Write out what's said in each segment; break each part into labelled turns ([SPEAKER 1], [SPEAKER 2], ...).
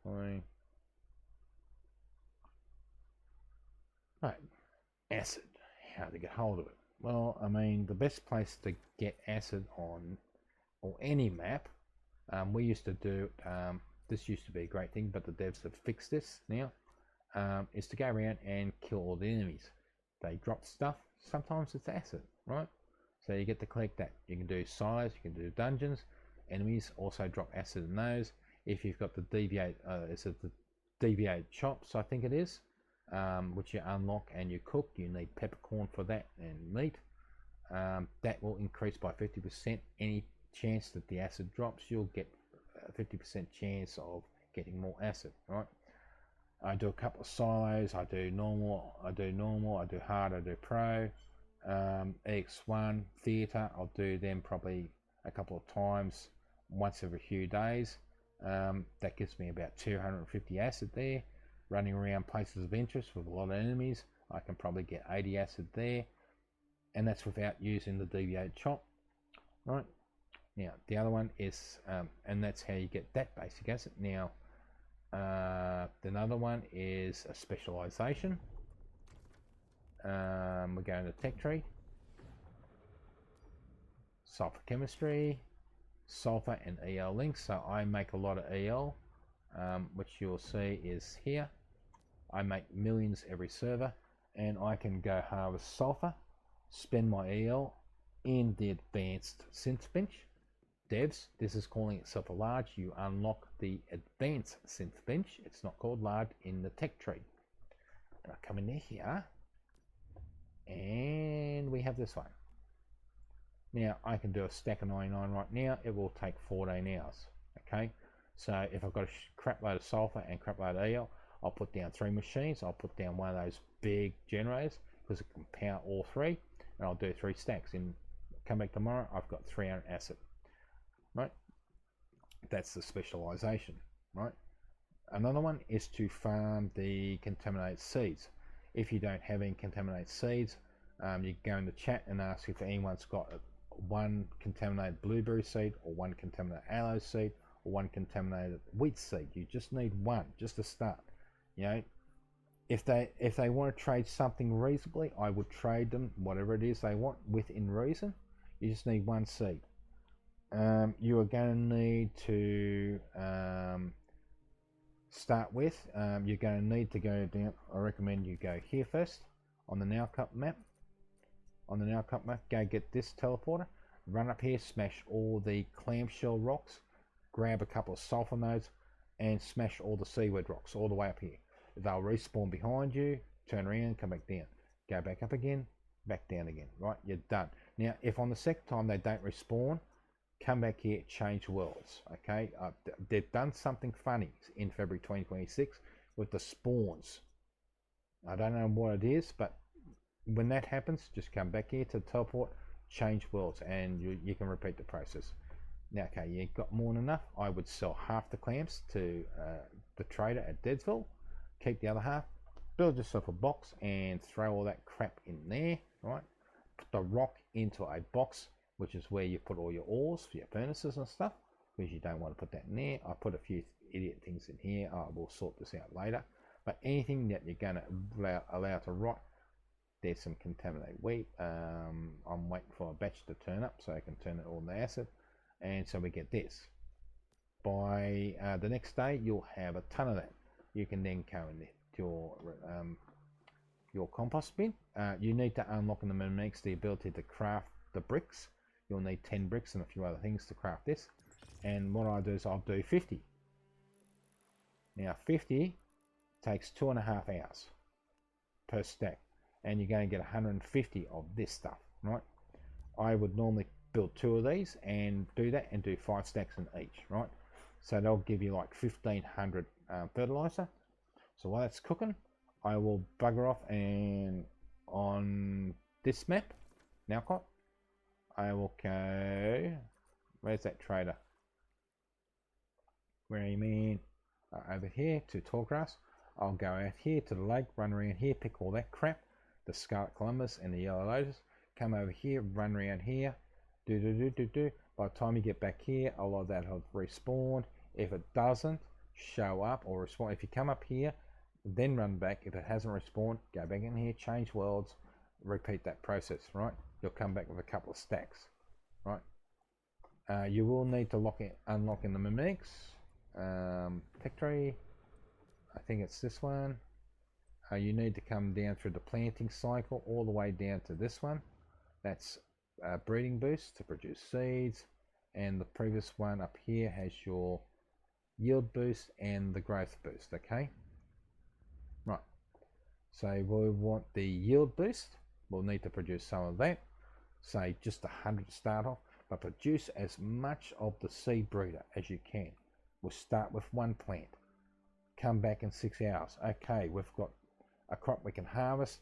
[SPEAKER 1] Right. Right. Acid. How to get hold of it? Well, I mean, the best place to get acid on or any map, we used to do. This used to be a great thing, but the devs have fixed this now. Is to go around and kill all the enemies. They drop stuff. Sometimes it's acid, right? So you get to collect that. You can do silos, you can do dungeons. Enemies also drop acid in those. If you've got the deviate, is it the deviate chops? I think it is, which you unlock and you cook. You need peppercorn for that and meat. That will increase by 50%. Any chance that the acid drops, you'll get a 50% chance of getting more acid, right? I do a couple of silos. I do normal, I do hard, I do pro. EX1 theatre, I'll do them probably a couple of times, once every few days. That gives me about 250 acid there. Running around places of interest with a lot of enemies, I can probably get 80 acid there, and that's without using the deviate chop. Right now, the other one is, and that's how you get that basic acid. Now, another one is a specialization. We're going to tech tree, sulfur chemistry, sulfur and EL links. So I make a lot of EL, which you'll see is here. I make millions every server, and I can go harvest sulfur, spend my EL in the advanced synth bench. Devs, this is calling itself a large. You unlock the advanced synth bench. It's not called large in the tech tree. And I come in there here, and we have this one. Now I can do a stack of 99 right now. It will take 14 hours. Okay, so if I've got a crap load of sulfur and crap load of EL, I'll put down 3 machines. I'll put down one of those big generators because it can power all 3, and I'll do 3 stacks. And come back tomorrow, I've got 300 acid. Right, that's the specialization. Right, another one is to farm the contaminated seeds. If you don't have any contaminated seeds, you go in the chat and ask if anyone's got one contaminated blueberry seed, or one contaminated aloe seed, or one contaminated wheat seed. You just need one just to start. You know, if they want to trade something reasonably, I would trade them whatever it is they want within reason. You just need one seed. You are going to need to start with. You're going to need to go down. I recommend you go here first on the Now Cup map. On the Now Cup map, go get this teleporter. Run up here, smash all the clamshell rocks. Grab a couple of sulfur nodes and smash all the seaweed rocks all the way up here. They'll respawn behind you. Turn around, come back down. Go back up again, back down again. Right, you're done. Now, if on the second time they don't respawn, come back here, change worlds. Okay, they've done something funny in February 2026 with the spawns. I don't know what it is, but when that happens, just come back here to teleport, change worlds, and you can repeat the process. Now, okay, you got more than enough. I would sell half the clamps to the trader at Deadsville, keep the other half, build yourself a box, and throw all that crap in there. Right, put the rock into a box, which is where you put all your ores for your furnaces and stuff, because you don't want to put that in there. I put a few idiot things in here. I will sort this out later. But anything that you're going to allow to rot, there's some contaminated wheat. I'm waiting for a batch to turn up so I can turn it all into acid. And so we get this. By the next day, you'll have a ton of that. You can then go in your compost bin. You need to unlock in the mechanics the ability to craft the bricks. You'll need 10 bricks and a few other things to craft this. And what I do is I'll do 50. Now 50 takes 2.5 hours per stack, and you're going to get 150 of this stuff, right? I would normally build 2 of these and do that, and do 5 stacks in each, right? So they'll give you like 1500 fertilizer. So while that's cooking, I will bugger off, and on this map, Nowcott, I will go, where's that trader? Where you mean? Over here to Tallgrass. I'll go out here to the lake, run around here, pick all that crap, the Scarlet Columbus and the Yellow Lotus, come over here, run around here, do. By the time you get back here, a lot of that have respawned. If it doesn't, show up or respond. If you come up here, then run back. If it hasn't respawned, go back in here, change worlds, repeat that process, right? You'll come back with a couple of stacks, right? You will need to unlock in the mimics. Factory, I think it's this one. You need to come down through the planting cycle all the way down to this one. That's breeding boost to produce seeds, and the previous one up here has your yield boost and the growth boost. Okay, right, so we want the yield boost. We'll need to produce some of that, say just 100 to start off, but produce as much of the seed breeder as you can. We'll start with one plant, come back in 6 hours. Okay, we've got a crop we can harvest.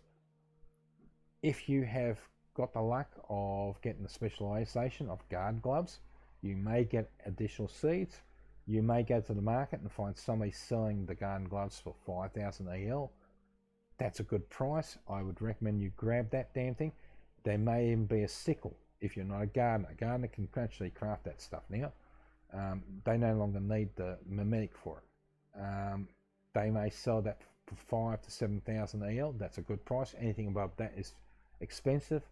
[SPEAKER 1] If you have got the luck of getting the specialization of garden gloves, you may get additional seeds. You may go to the market and find somebody selling the garden gloves for 5,000 EL. That's a good price. I would recommend you grab that damn thing. There may even be a sickle if you're not a gardener. A gardener can actually craft that stuff now. They no longer need the mimetic for it. They may sell that for 5,000 to 7,000 EL. That's a good price. Anything above that is expensive.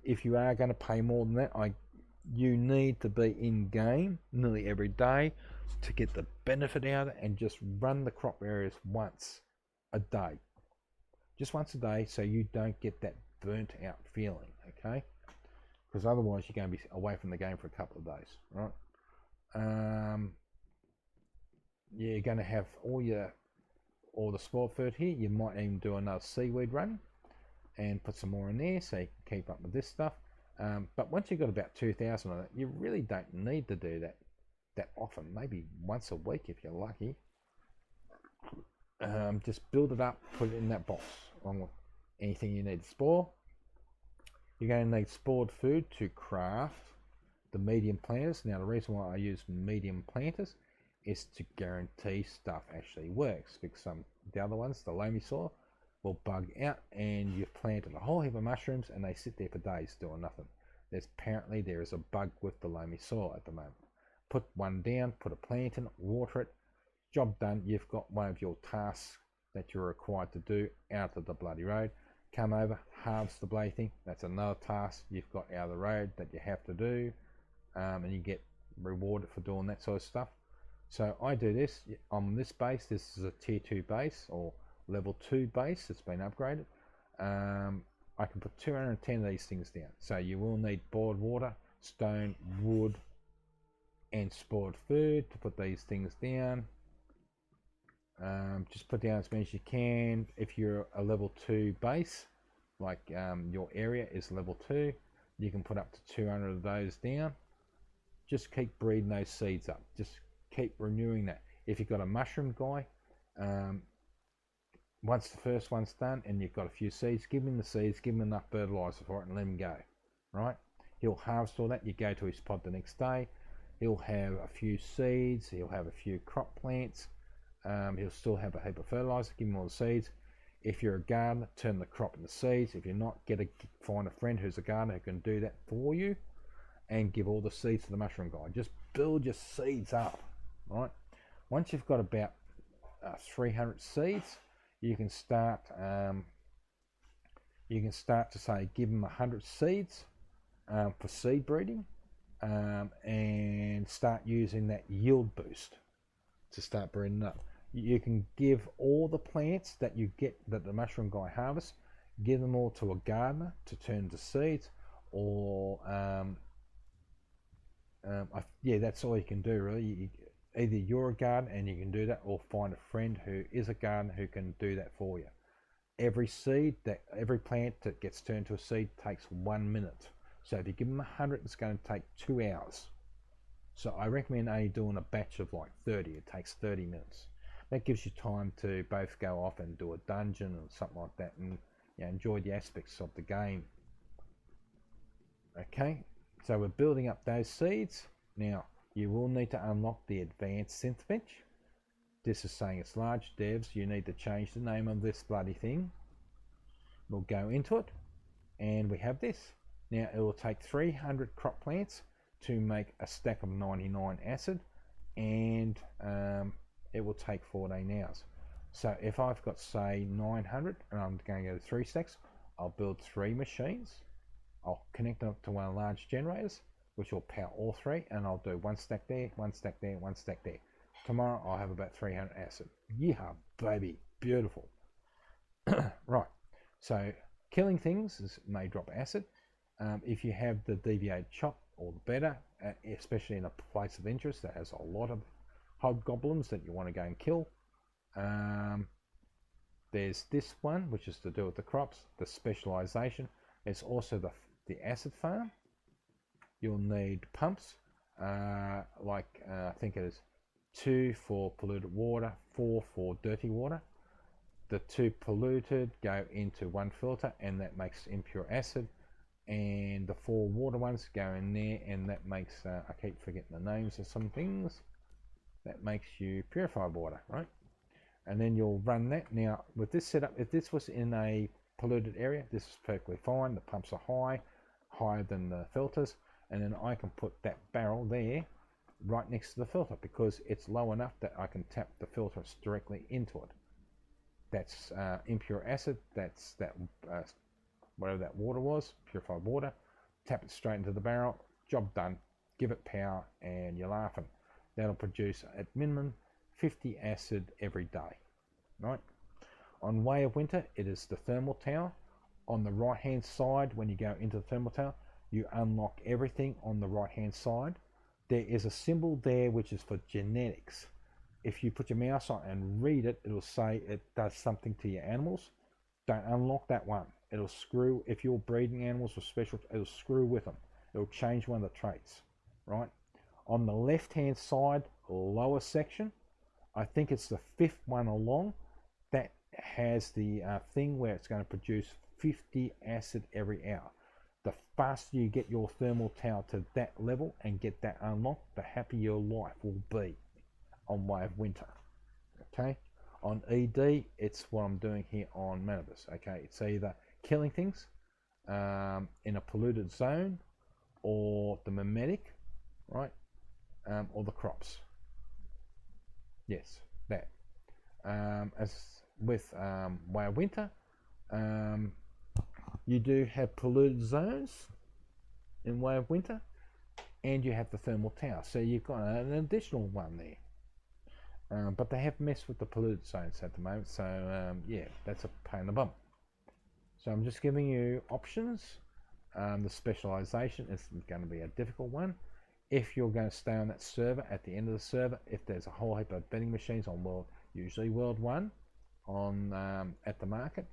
[SPEAKER 1] If you are going to pay more than that, you need to be in game nearly every day to get the benefit out of it, and just run the crop areas once a day. Just once a day, so you don't get that burnt out feeling, okay? Because otherwise you're going to be away from the game for a couple of days, right? You're going to have all the sport food here. You might even do another seaweed run and put some more in there so you can keep up with this stuff. But once you've got about 2,000 on it, you really don't need to do that often. Maybe once a week if you're lucky. Just build it up, put it in that box along with anything you need to spore. You're going to need stored food to craft the medium planters. Now the reason why I use medium planters is to guarantee stuff actually works, because the other ones, the loamy soil, will bug out and you've planted a whole heap of mushrooms and they sit there for days doing nothing. Apparently there is a bug with the loamy soil at the moment. Put one down, put a plant in it, water it, job done. You've got one of your tasks that you're required to do out of the bloody road. Come over, harvest the bloody thing. That's another task you've got out of the road that you have to do, and you get rewarded for doing that sort of stuff. So I do this on this base. This is a tier 2 base or level 2 base. It's been upgraded. I can put 210 of these things down. So you will need boiled water, stone, wood, and spoiled food to put these things down. Just put down as many as you can. If you're a level 2 base, like your area is level 2, you can put up to 200 of those down. Just keep breeding those seeds up. Just keep renewing that. If you've got a mushroom guy, once the first one's done and you've got a few seeds, give him the seeds, give him enough fertilizer for it and let him go, right? He'll harvest all that. You go to his pod the next day, he'll have a few seeds, he'll have a few crop plants, he'll still have a heap of fertilizer, give him all the seeds. If you're a gardener, turn the crop into seeds. If you're not, find a friend who's a gardener who can do that for you and give all the seeds to the mushroom guy. Just build your seeds up, right? Once you've got about 300 seeds, you can start to say give them 100 seeds for seed breeding, and start using that yield boost to start breeding up. You can give all the plants that you get that the mushroom guy harvests, give them all to a gardener to turn to seeds, or yeah, that's all you can do really. Either you're a gardener and you can do that, or find a friend who is a gardener who can do that for you. Every plant that gets turned to a seed takes 1 minute. So if you give them 100, it's going to take 2 hours. So I recommend only doing a batch of like 30. It takes 30 minutes. That gives you time to both go off and do a dungeon or something like that, and enjoy the aspects of the game. Okay, so we're building up those seeds. Now, you will need to unlock the advanced synth bench. This is saying it's large. Devs, you need to change the name of this bloody thing. We'll go into it, and we have this. Now, it will take 300 crop plants to make a stack of 99 acid, and it will take 14 hours. So if I've got, say, 900 and I'm going to go to 3 stacks, I'll build 3 machines. I'll connect them up to one of the large generators, which will power all 3, and I'll do 1 stack there, 1 stack there, 1 stack there. Tomorrow I'll have about 300 acid. Yeah, baby, beautiful. Right, so killing things may drop acid. If you have the deviated chop, all the better, especially in a place of interest that has a lot of hobgoblins that you want to go and kill. There's this one, which is to do with the crops, the specialization. It's also the acid farm. You'll need pumps, I think it is 2 for polluted water, 4 for dirty water. The 2 polluted go into 1 filter, and that makes impure acid, and the 4 water ones go in there, and that makes I keep forgetting the names of some things. That makes you purified water, right? And then you'll run that. Now with this setup, if this was in a polluted area, this is perfectly fine. The pumps are higher than the filters, and then I can put that barrel there right next to the filter because it's low enough that I can tap the filters directly into it. That's impure acid. That's that whatever that water was, purified water. Tap it straight into the barrel. Job done. Give it power, and you're laughing. That'll produce at minimum 50 acid every day, right? On Way of Winter, it is the thermal tower. On the right hand side, when you go into the thermal tower, you unlock everything on the right hand side. There is a symbol there which is for genetics. If you put your mouse on and read it, it'll say it does something to your animals. Don't unlock that one. It'll screw, if you're breeding animals with special, it'll screw with them. It'll change one of the traits, right? On the left hand side, lower section, I think it's the 5th one along, that has the thing where it's going to produce 50 acid every hour. The faster you get your thermal tower to that level and get that unlocked, the happier your life will be on Way of Winter. Okay, on ED, it's what I'm doing here on Manibus. Okay, it's either killing things in a polluted zone, or the mimetic, right, or the crops. Yes, that. As with Way of Winter, you do have polluted zones in Way of Winter, and you have the thermal tower, so you've got an additional one there. But they have messed with the polluted zones at the moment, so yeah, that's a pain in the bum. So I'm just giving you options. The specialization is going to be a difficult one. If you're going to stay on that server, at the end of the server, if there's a whole heap of vending machines on usually World 1 on at the market,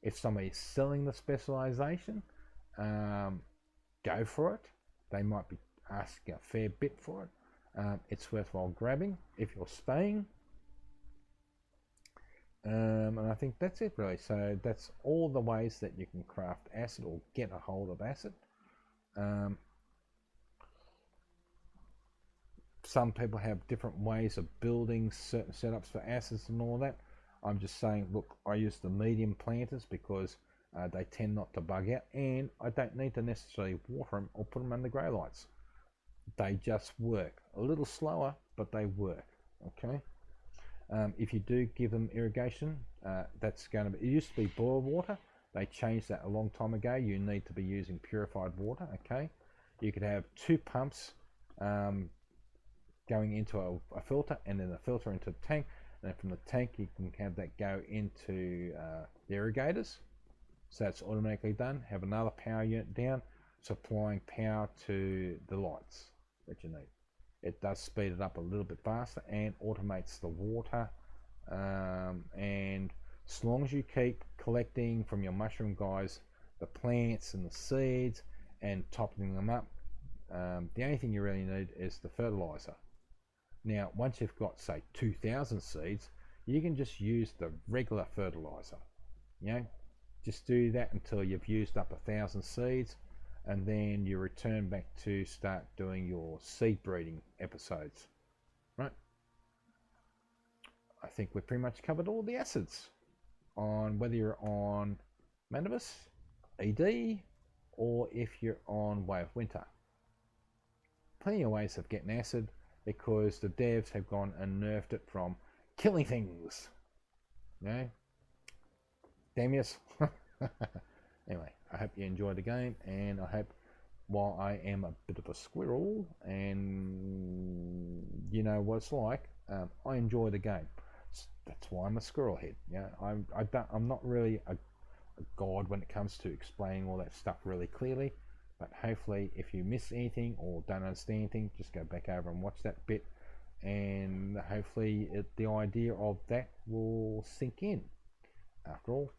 [SPEAKER 1] if somebody's selling the specialization, go for it. They might be asking a fair bit for it. It's worthwhile grabbing if you're staying. And I think that's it really. So that's all the ways that you can craft acid or get a hold of acid. Some people have different ways of building certain setups for acids and all that. I'm just saying, look, I use the medium planters because they tend not to bug out, and I don't need to necessarily water them or put them under grow lights. They just work a little slower, but they work. Okay. If you do give them irrigation, that's going to be, it used to be boiled water. They changed that a long time ago. You need to be using purified water. Okay. You could have 2 pumps going into a filter, and then a filter into the tank, and then from the tank you can have that go into the irrigators, so it's automatically done. Have another power unit down supplying power to the lights that you need. It does speed it up a little bit faster and automates the water, and as long as you keep collecting from your mushroom guys the plants and the seeds and topping them up, the only thing you really need is the fertilizer. Now, once you've got, say, 2,000 seeds, you can just use the regular fertilizer. You know, just do that until you've used up 1,000 seeds, and then you return back to start doing your seed breeding episodes. Right? I think we've pretty much covered all the acids on whether you're on Manibus, ED, or if you're on Way of Winter. Plenty of ways of getting acid, because the devs have gone and nerfed it from killing things. You know, Damius. Anyway, I hope you enjoy the game, and I hope, while I am a bit of a squirrel, and you know what it's like, I enjoy the game. That's why I'm a squirrel head. Yeah, I'm not really a god when it comes to explaining all that stuff really clearly. But hopefully, if you miss anything or don't understand anything, just go back over and watch that bit, and hopefully the idea of that will sink in after all.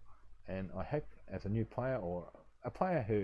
[SPEAKER 1] And I hope, as a new player or a player who